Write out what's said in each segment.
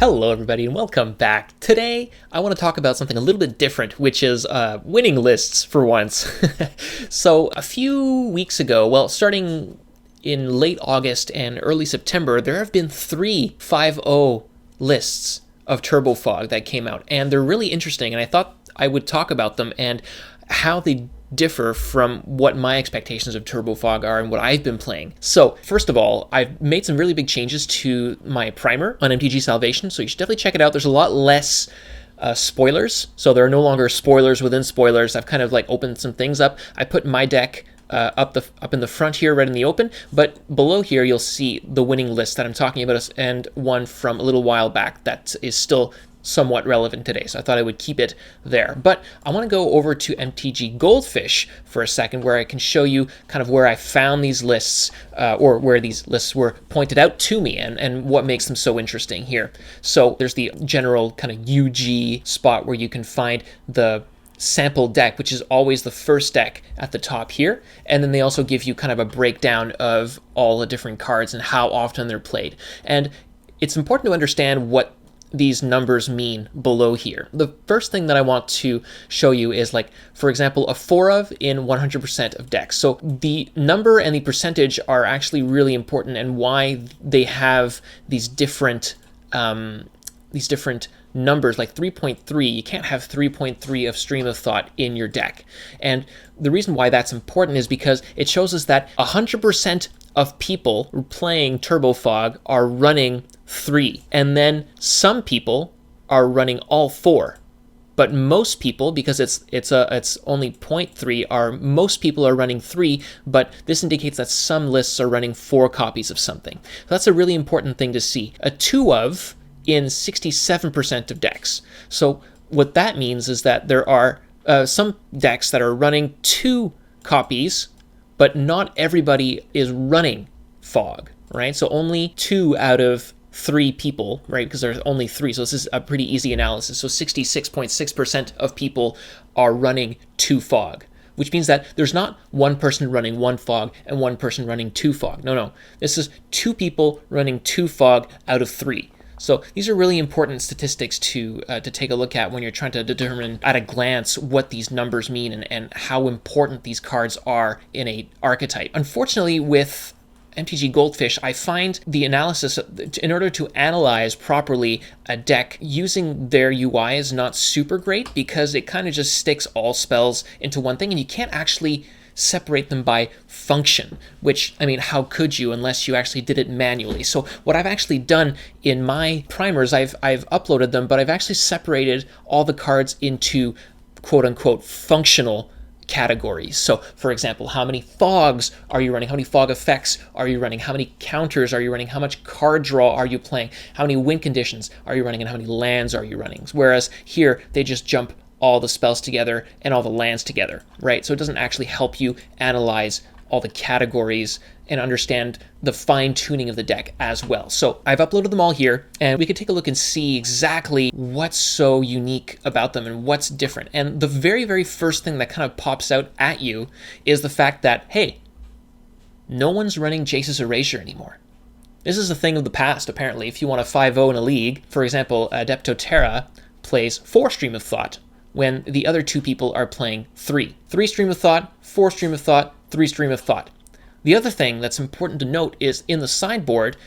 Hello everybody and welcome back. Today I want to talk about something a little bit different, which is winning lists for once. So a few weeks ago, well, starting in late August and early September, there have been 3 5.0 lists of Turbo Fog that came out, and they're really interesting, and I thought I would talk about them and how they differ from what my expectations of Turbo Fog are and what I've been playing. So first of all, I've made some really big changes to my primer on MTG Salvation, so you should definitely check it out. There's a lot less spoilers, so there are no longer spoilers within spoilers. I've kind of like opened some things up. I put my deck up in the front here, right in the open, but below here you'll see the winning list that I'm talking about, and one from a little while back that is still somewhat relevant today, so I thought I would keep it there. But I want to go over to MTG Goldfish for a second, where I can show you kind of where I found these lists, or where these lists were pointed out to me, and what makes them so interesting here. So there's the general kind of UG spot where you can find the sample deck, which is always the first deck at the top here, and then they also give you kind of a breakdown of all the different cards and how often they're played. And it's important to understand what these numbers mean below here. The first thing that I want to show you is, like, for example, a 4 of in 100% of decks. So the number and the percentage are actually really important, and why they have these different numbers, like 3.3. You can't have 3.3 of Stream of Thought in your deck. And the reason why that's important is because it shows us that 100% of people playing Turbo Fog are running 3, and then some people are running all 4. But most people, because it's only 0.3, most people are running 3, but this indicates that some lists are running 4 copies of something. So that's a really important thing to see. A 2 of in 67% of decks. So what that means is that there are some decks that are running 2 copies, but not everybody is running Fog, right? So only 2 out of 3 people, right? Because there's only 3, so this is a pretty easy analysis. So 66.6% of people are running 2 Fog, which means that there's not one person running 1 Fog and one person running 2 Fog. No. This is 2 people running 2 Fog out of 3. So these are really important statistics to take a look at when you're trying to determine at a glance what these numbers mean and how important these cards are in a archetype. Unfortunately, with MTG Goldfish, I find the analysis, in order to analyze properly a deck, using their UI is not super great, because it kind of just sticks all spells into one thing, and you can't actually separate them by function, which, I mean, how could you unless you actually did it manually? So what I've actually done in my primers, I've uploaded them, but I've actually separated all the cards into quote-unquote functional categories. So, for example, how many fogs are you running? How many fog effects are you running? How many counters are you running? How much card draw are you playing? How many win conditions are you running? And how many lands are you running? Whereas here, they just jump all the spells together and all the lands together, right? So it doesn't actually help you analyze all the categories and understand the fine-tuning of the deck as well. So I've uploaded them all here, and we can take a look and see exactly what's so unique about them and what's different. And the very, very first thing that kind of pops out at you is the fact that, hey, no one's running Jace's Erasure anymore. This is a thing of the past, apparently. If you want a 5-0 in a league, for example, Adepto Terra plays 4 Stream of Thought, when the other 2 people are playing 3. 3 Stream of Thought, 4 Stream of Thought, 3 Stream of Thought. The other thing that's important to note is in the sideboard,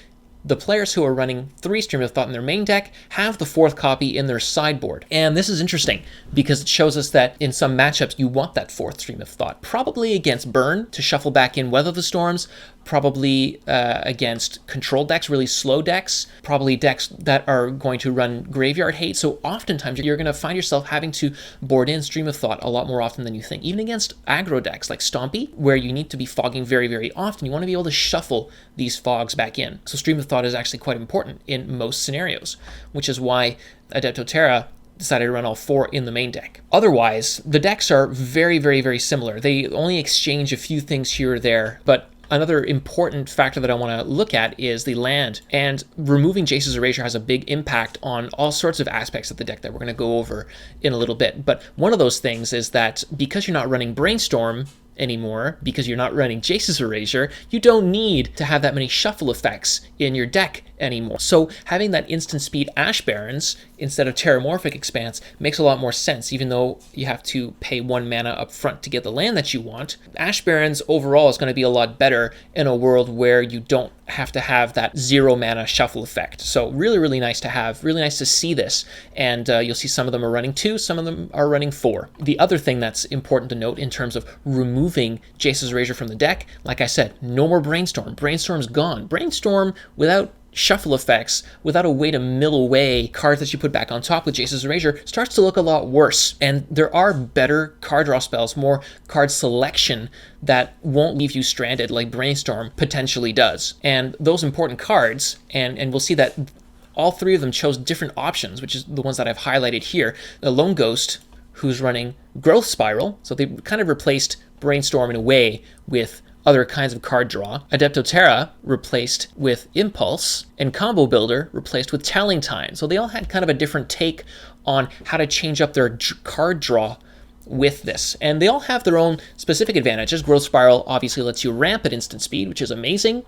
the players who are running 3 Stream of Thought in their main deck have the 4th copy in their sideboard. And this is interesting because it shows us that in some matchups you want that 4th Stream of Thought. Probably against Burn to shuffle back in Weather the Storms, probably against control decks, really slow decks, probably decks that are going to run Graveyard Hate. So oftentimes you're going to find yourself having to board in Stream of Thought a lot more often than you think. Even against aggro decks like Stompy, where you need to be fogging very, very often, you want to be able to shuffle these fogs back in. So Stream of Thought is actually quite important in most scenarios, which is why Adepto Terra decided to run all 4 in the main deck. Otherwise, the decks are very, very, very similar. They only exchange a few things here or there, but another important factor that I want to look at is the land, and removing Jace's Erasure has a big impact on all sorts of aspects of the deck that we're going to go over in a little bit. But one of those things is that because you're not running Brainstorm, anymore because you're not running Jace's Erasure, you don't need to have that many shuffle effects in your deck anymore. So having that instant speed Ash Barrens instead of Terramorphic Expanse makes a lot more sense, even though you have to pay 1 mana up front to get the land that you want. Ash Barrens overall is going to be a lot better in a world where you don't have to have that 0 mana shuffle effect. So really, really nice to have, really nice to see this. And you'll see some of them are running 2, some of them are running 4. The other thing that's important to note in terms of removing Jace's Erasure from the deck, like I said, no more Brainstorm. Brainstorm's gone. Brainstorm without shuffle effects, without a way to mill away cards that you put back on top with Jace's Erasure, starts to look a lot worse. And there are better card draw spells, more card selection that won't leave you stranded like Brainstorm potentially does. And those important cards, and we'll see that all 3 of them chose different options, which is the ones that I've highlighted here. The Lone Ghost, who's running Growth Spiral, so they kind of replaced Brainstorm in a way with other kinds of card draw. Adeptoterra replaced with Impulse, and Combo Builder replaced with Telling Time. So they all had kind of a different take on how to change up their card draw with this. And they all have their own specific advantages. Growth Spiral obviously lets you ramp at instant speed, which is amazing.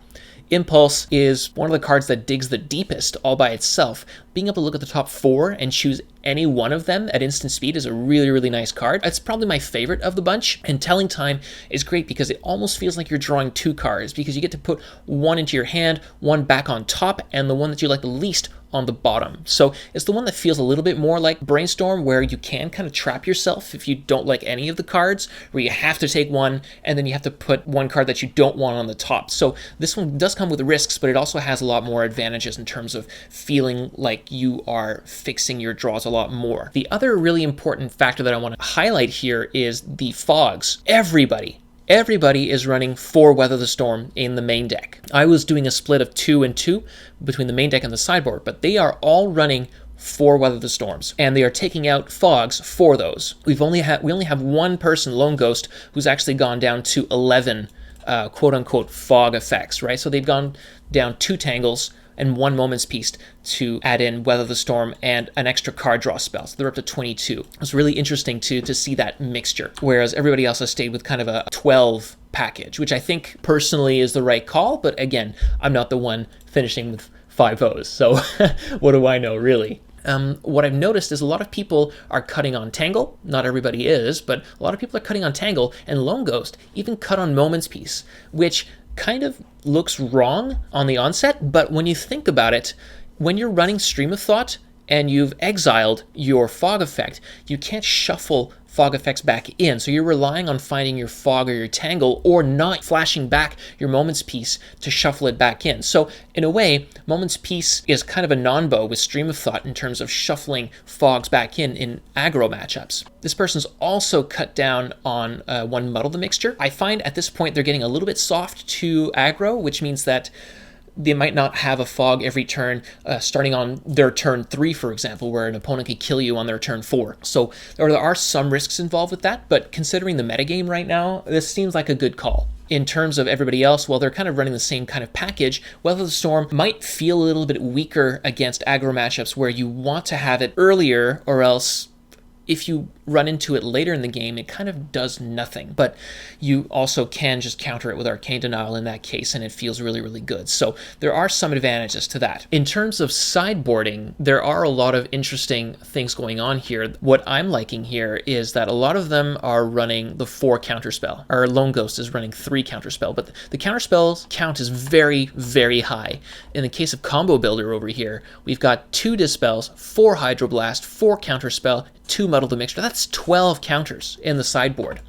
Impulse is one of the cards that digs the deepest all by itself. Being able to look at the top 4 and choose any one of them at instant speed is a really, really nice card. It's probably my favorite of the bunch. And Telling Time is great because it almost feels like you're drawing 2 cards, because you get to put one into your hand, one back on top, and the one that you like the least on the bottom. So it's the one that feels a little bit more like Brainstorm, where you can kind of trap yourself if you don't like any of the cards, where you have to take one and then you have to put one card that you don't want on the top. So this one does come with risks, but it also has a lot more advantages in terms of feeling like you are fixing your draws a lot more. The other really important factor that I want to highlight here is the fogs. Everybody is running 4 Weather the Storm in the main deck. I was doing a split of 2 and 2 between the main deck and the sideboard, but they are all running 4 Weather the Storms, and they are taking out fogs for those. We only have one person, Lone Ghost, who's actually gone down to 11 quote-unquote fog effects, right? So they've gone down 2 Tangles and 1 Moment's Peace to add in Weather the Storm and an extra card draw spell. So they're up to 22. It was really interesting to see that mixture, whereas everybody else has stayed with kind of a 12 package, which I think personally is the right call, but again, I'm not the one finishing with 5 O's, so what do I know, really? What I've noticed is a lot of people are cutting on Tangle. Not everybody is, but a lot of people are cutting on Tangle, and Lone Ghost even cut on Moment's Peace, which kind of looks wrong on the onset, but when you think about it, when you're running Stream of Thought and you've exiled your fog effect, you can't shuffle fog effects back in. So you're relying on finding your fog or your tangle, or not flashing back your Moment's Peace to shuffle it back in. So in a way, Moment's Peace is kind of a non-bow with Stream of Thought in terms of shuffling fogs back in aggro matchups. This person's also cut down on 1 Muddle the Mixture. I find at this point they're getting a little bit soft to aggro, which means that they might not have a fog every turn, starting on their turn 3, for example, where an opponent could kill you on their turn 4. So there are some risks involved with that, but considering the metagame right now, this seems like a good call. In terms of everybody else, well, they're kind of running the same kind of package. Weather the Storm might feel a little bit weaker against aggro matchups where you want to have it earlier, or else if you run into it later in the game, it kind of does nothing. But you also can just counter it with Arcane Denial in that case, and it feels really, really good. So there are some advantages to that. In terms of sideboarding, there are a lot of interesting things going on here. What I'm liking here is that a lot of them are running the 4 counterspell. Our Lone Ghost is running 3 counterspell, but the counterspells count is very, very high. In the case of Combo Builder over here, we've got 2 Dispels, 4 Hydroblast, 4 counterspell, 2 Muddle the Mixture. That's 12 counters in the sideboard.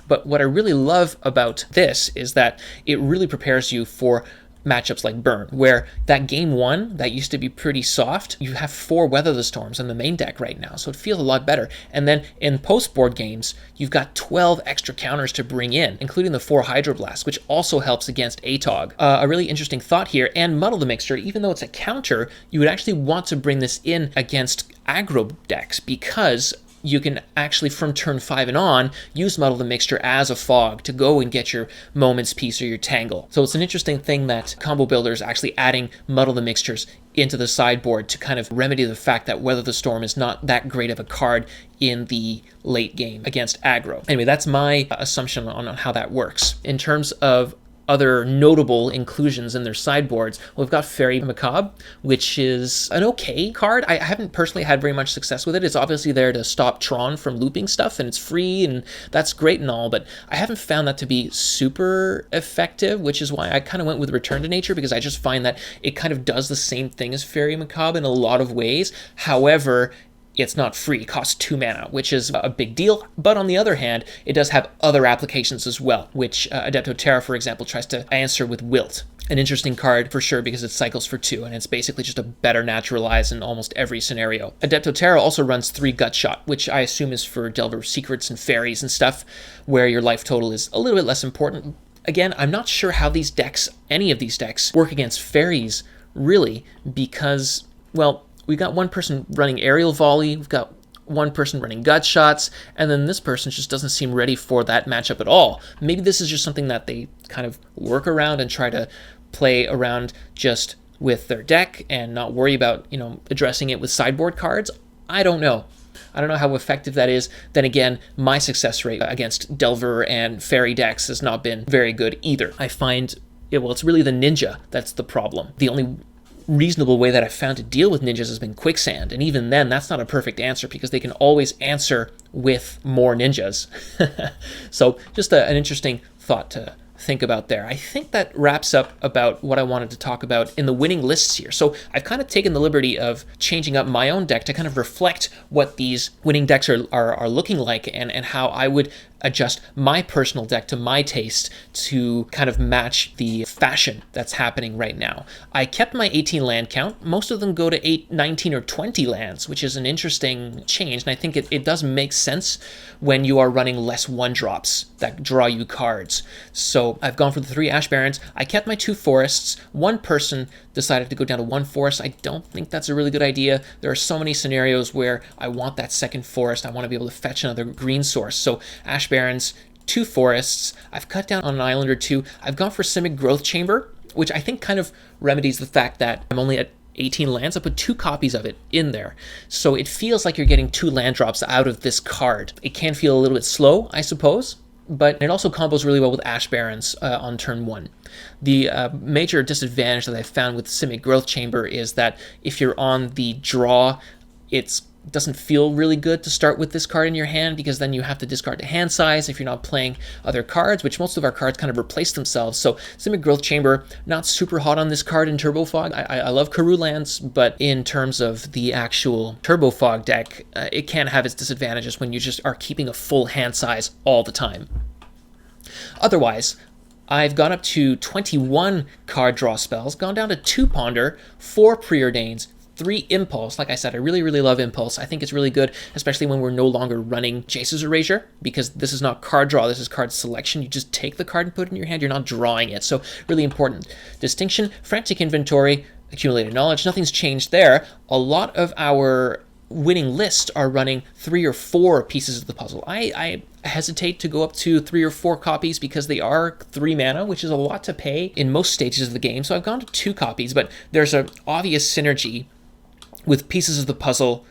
But what I really love about this is that it really prepares you for matchups like Burn, where that game 1 that used to be pretty soft, you have 4 Weather the Storms in the main deck right now, so it feels a lot better. And then in post-board games, you've got 12 extra counters to bring in, including the 4 Hydroblast, which also helps against ATOG. A really interesting thought here, and Muddle the Mixture, even though it's a counter, you would actually want to bring this in against aggro decks, because you can actually, from turn 5 and on, use Muddle the Mixture as a fog to go and get your Moment's Peace or your Tangle. So it's an interesting thing that combo builders actually adding Muddle the Mixtures into the sideboard to kind of remedy the fact that Weather the Storm is not that great of a card in the late game against aggro. Anyway, that's my assumption on how that works. In terms of other notable inclusions in their sideboards, we've got Fairy Macabre, which is an okay card. I haven't personally had very much success with it. It's obviously there to stop Tron from looping stuff, and it's free, and that's great and all, but I haven't found that to be super effective, which is why I kind of went with Return to Nature, because I just find that it kind of does the same thing as Fairy Macabre in a lot of ways. However, it's not free. It costs 2 mana, which is a big deal. But on the other hand, it does have other applications as well, which Adepto Terra, for example, tries to answer with Wilt. An interesting card for sure because it cycles for 2, and it's basically just a better naturalize in almost every scenario. Adepto Terra also runs 3 Gutshot, which I assume is for Delver Secrets and Fairies and stuff, where your life total is a little bit less important. Again, I'm not sure how these decks, any of these decks, work against Fairies, really, because, well, we got one person running Aerial Volley, we've got one person running Gutshots, and then this person just doesn't seem ready for that matchup at all. Maybe this is just something that they kind of work around and try to play around just with their deck and not worry about, addressing it with sideboard cards. I don't know. I don't know how effective that is. Then again, my success rate against Delver and Fairy decks has not been very good either. I find, it's really the Ninja that's the problem. The only reasonable way that I've found to deal with ninjas has been Quicksand, and even then that's not a perfect answer because they can always answer with more ninjas. So just an interesting thought to think about there. I think that wraps up about what I wanted to talk about in the winning lists here. So I've kind of taken the liberty of changing up my own deck to kind of reflect what these winning decks are looking like and how I would adjust my personal deck to my taste to kind of match the fashion that's happening right now. I kept my 18 land count. Most of them go to 8, 19, or 20 lands, which is an interesting change, and I think it does make sense when you are running less 1-drops that draw you cards. So I've gone for the 3 Ash Barrens. I kept my 2 forests. One person decided to go down to 1 forest. I don't think that's a really good idea. There are so many scenarios where I want that second forest. I want to be able to fetch another green source. So Ash Barrens, 2 forests. I've cut down on an island or 2. I've gone for Simic Growth Chamber, which I think kind of remedies the fact that I'm only at 18 lands. I put 2 copies of it in there. So it feels like you're getting 2 land drops out of this card. It can feel a little bit slow, I suppose, but it also combos really well with Ash Barrens on turn 1. The major disadvantage that I found with Simic Growth Chamber is that if you're on the draw, it doesn't feel really good to start with this card in your hand because then you have to discard to hand size if you're not playing other cards, which most of our cards kind of replace themselves. So Simic Growth Chamber, not super hot on this card in Turbo Fog. I love Karoo lands, but in terms of the actual Turbo Fog deck, it can have its disadvantages when you just are keeping a full hand size all the time. Otherwise, I've gone up to 21 card draw spells, gone down to 2 Ponder, 4 Preordains, 3 Impulse. Like I said, I really, really love Impulse. I think it's really good, especially when we're no longer running Jace's Erasure, because this is not card draw, this is card selection. You just take the card and put it in your hand, you're not drawing it. So really important distinction. Frantic Inventory, Accumulated Knowledge, nothing's changed there. A lot of our winning lists are running 3 or 4 pieces of the puzzle. I hesitate to go up to 3 or 4 copies because they are 3 mana, which is a lot to pay in most stages of the game. So I've gone to 2 copies, but there's an obvious synergy with pieces of the puzzle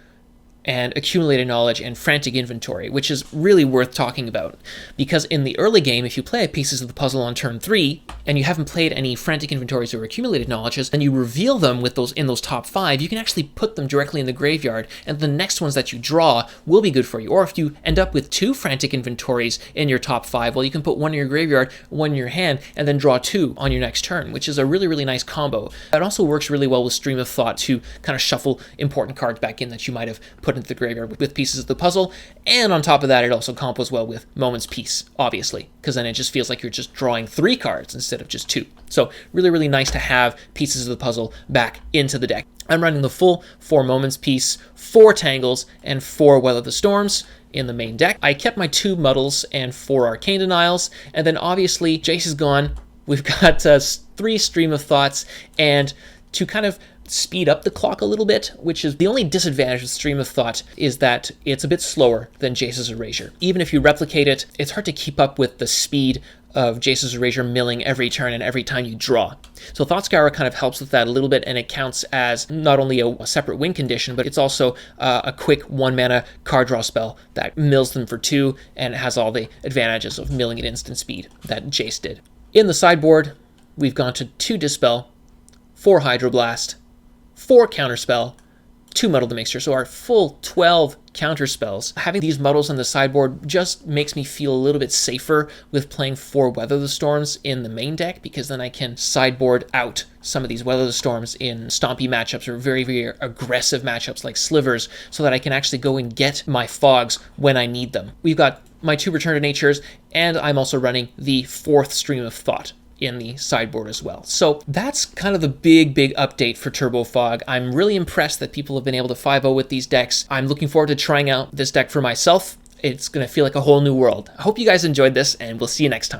and Accumulated Knowledge and Frantic Inventory, which is really worth talking about. Because in the early game, if you play pieces of the puzzle on turn 3, and you haven't played any Frantic Inventories or Accumulated Knowledges, and you reveal them with those in those top 5, you can actually put them directly in the graveyard, and the next ones that you draw will be good for you. Or if you end up with 2 Frantic Inventories in your top 5, well, you can put 1 in your graveyard, 1 in your hand, and then draw 2 on your next turn, which is a really, really nice combo. It also works really well with Stream of Thought to kind of shuffle important cards back in that you might have put into the graveyard with pieces of the puzzle. And on top of that, it also combos well with Moment's Peace, obviously, because then it just feels like you're just drawing 3 cards instead of just 2. So really, really nice to have pieces of the puzzle back into the deck. I'm running the full 4 Moment's Peace, 4 Tangles, and 4 Weather the Storms in the main deck. I kept my 2 Muddles and 4 Arcane Denials, and then obviously Jace is gone. We've got 3 Stream of Thoughts, and to kind of speed up the clock a little bit, which is the only disadvantage of Stream of Thought, is that it's a bit slower than Jace's Erasure. Even if you replicate it, it's hard to keep up with the speed of Jace's Erasure milling every turn and every time you draw. So Thought Scour kind of helps with that a little bit, and it counts as not only a separate win condition, but it's also a quick 1-mana card draw spell that mills them for 2 and has all the advantages of milling at instant speed that Jace did. In the sideboard, we've gone to 2 Dispel, 4 Hydroblast, 4 Counterspell, 2 Muddle the Mixture, so our full 12 counter spells. Having these muddles on the sideboard just makes me feel a little bit safer with playing 4 Weather the Storms in the main deck, because then I can sideboard out some of these Weather the Storms in stompy matchups or very, very aggressive matchups like Slivers, so that I can actually go and get my fogs when I need them. We've got my 2 Return to Natures, and I'm also running the 4th Stream of Thought in the sideboard as well. So that's kind of the big update for Turbo Fog. I'm really impressed that people have been able to 5-0 with these decks. I'm looking forward to trying out this deck for myself. It's going to feel like a whole new world. I hope you guys enjoyed this, and we'll see you next time.